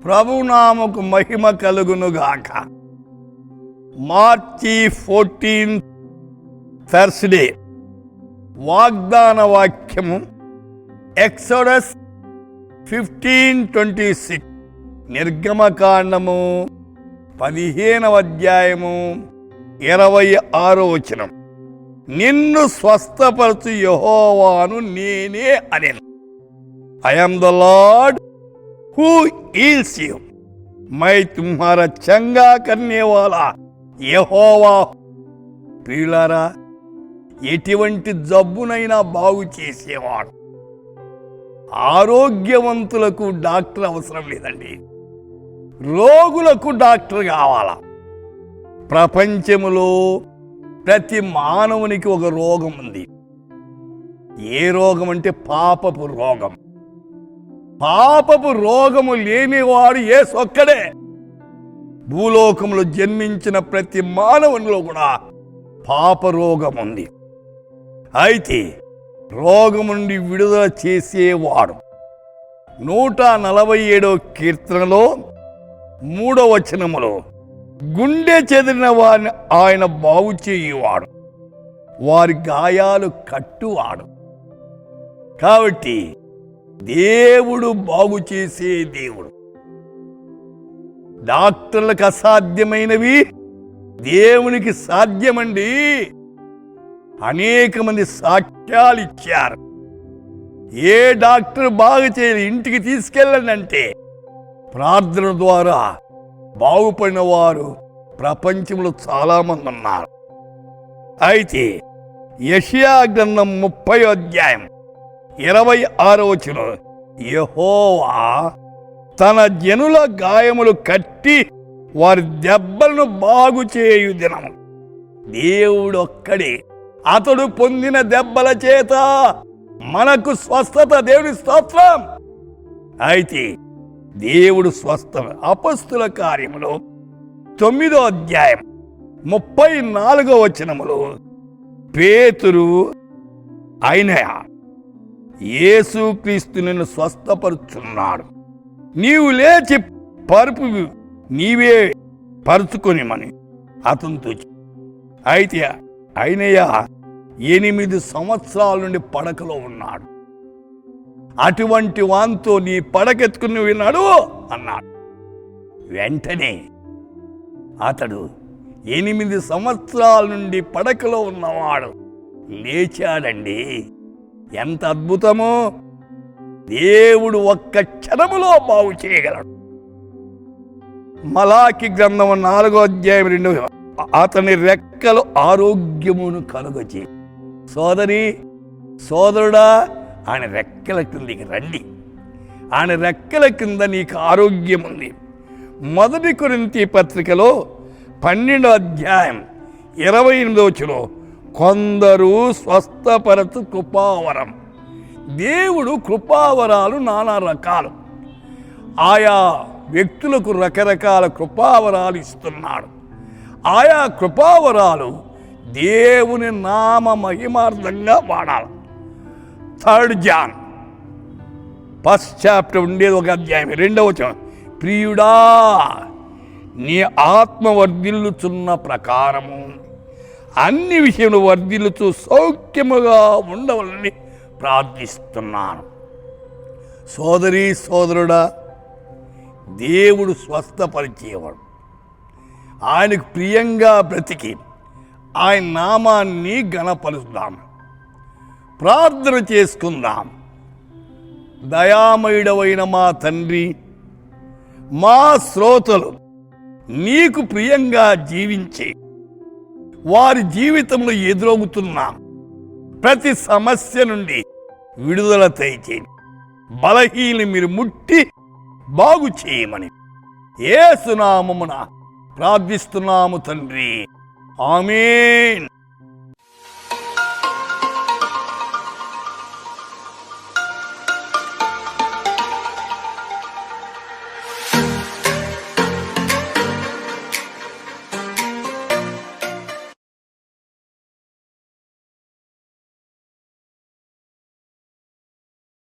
ప్రభునామకు మహిమ కలుగునుగాక. మార్చి 14 థర్స్డే వాగ్దాన వాక్యము ఎక్సోడస్ 15:26, నిర్గమకాండము 15వ అధ్యాయము 26వ వచనం. నిన్ను స్వస్థపరచు యెహోవాను నేనే అనెను. I am the Lord who heals you. मैं तुम्हारा चंगा करने वाला యెహోవా. ప్రియులారా, ఎటువంటి జబ్బునైనా బాగు చేసేవాడు. ఆరోగ్యవంతులకు డాక్టర్ అవసరం లేదండి, రోగులకు డాక్టర్ కావాలా. ప్రపంచములో ప్రతి మానవునికి ఒక రోగం ఉంది. ఏ రోగం అంటే పాపపు రోగం. పాపపు రోగము లేనివాడు యేసు ఒక్కడే. భూలోకంలో జన్మించిన ప్రతి మానవునిలో కూడా పాప రోగం ఉంది. అయితే రోగం నుండి విడుదల చేసేవాడు 147వ కీర్తనలో 3వ వచనములో గుండె చెదిరిన వారిని ఆయన బాగు చేయువాడు, వారి గాయాలు కట్టువాడు. కాబట్టి దేవుడు బాగు చేసే దేవుడు. డాక్టర్లకు అసాధ్యమైనవి దేవునికి సాధ్యమండి. అనేక మంది సాక్ష్యాలు ఇచ్చారు. ఏ డాక్టర్ బాగు చేయాలి, ఇంటికి తీసుకెళ్ళండి అంటే ప్రార్థన ద్వారా బాగుపడిన వారు ప్రపంచంలో చాలామంది ఉన్నారు. అయితే యెషయా గ్రంథం 30వ అధ్యాయం 26వ వచనం, యెహోవా తన జనుల గాయములు కట్టి వారి దెబ్బలను బాగు చేయు దినము. దేవుడు ఒక్కడే. అతడు పొందిన దెబ్బల చేత మనకు స్వస్థత. దేవుడి స్తోత్రం. అయితే దేవుడు స్వస్థ. అపొస్తలుల కార్యములో 9వ అధ్యాయం 34వ వచనములో పేతురు, అయినయా యేసుక్రీస్తు నిన్ను స్వస్థపరుచున్నాడు, నీవు లేచి పరుపు నీవే పరుచుకొనిమని అతనితో. అయితే అయినయ్య 8 సంవత్సరాల నుండి పడకలో ఉన్నాడు. అటువంటి వాంతో నీ పడకెత్తుకుని విన్నాడు అన్నాడు. వెంటనే అతడు 8 సంవత్సరాల నుండి పడకలో ఉన్నవాడు లేచాడండి. ఎంత అద్భుతమో! దేవుడు ఒక్క క్షణములో బాగు చేయగలడు. మలాకి గ్రంథం 4వ అధ్యాయం 2, అతని రెక్కలు ఆరోగ్యమును కలుగజే. సోదరి, సోదరుడా, ఆయన రెక్కల కిందకి రండి. ఆయన రెక్కల కింద నీకు ఆరోగ్యం ఉంది. 1 కొరింథీ పత్రికలో 12వ అధ్యాయం 28వ వచనం, కొందరు స్వస్థపరచు కృపావరం. దేవుడు కృపావరాలు నానా రకాలు. ఆయా వ్యక్తులకు రకరకాల కృపావరాలు ఇస్తున్నాడు. ఆయా కృపావరాలు దేవుని నామ మహిమార్థంగా వాడాలి. 3 జాన్ 1st చాప్టర్ ఉండేది ఒక అధ్యాయం 2వ వచనం, ప్రియుడా నీ ఆత్మ వర్ధిల్లుచున్న ప్రకారము అన్ని విషయంలో వర్ధిల్లుచు సౌఖ్యముగా ఉండవాలని ప్రార్థిస్తున్నాను. సోదరి, సోదరుడా, దేవుడు స్వస్థపరిచేవాడు. ఆయనకు ప్రియంగా బ్రతికి ఆయన నామాన్ని ఘనపరుద్దాం. ప్రార్థన చేసుకుందాం. దయామయుడవైన మా తండ్రి, మా శ్రోతలు నీకు ప్రియంగా జీవించి వారి జీవితంలో ఎదురవుతున్న ప్రతి సమస్య నుండి విడుదల దయచేయండి. బలహీనని మీరు ముట్టి బాగు చేయమని యేసు నామమున ప్రార్థిస్తున్నాము తండ్రి. ఆమేన్.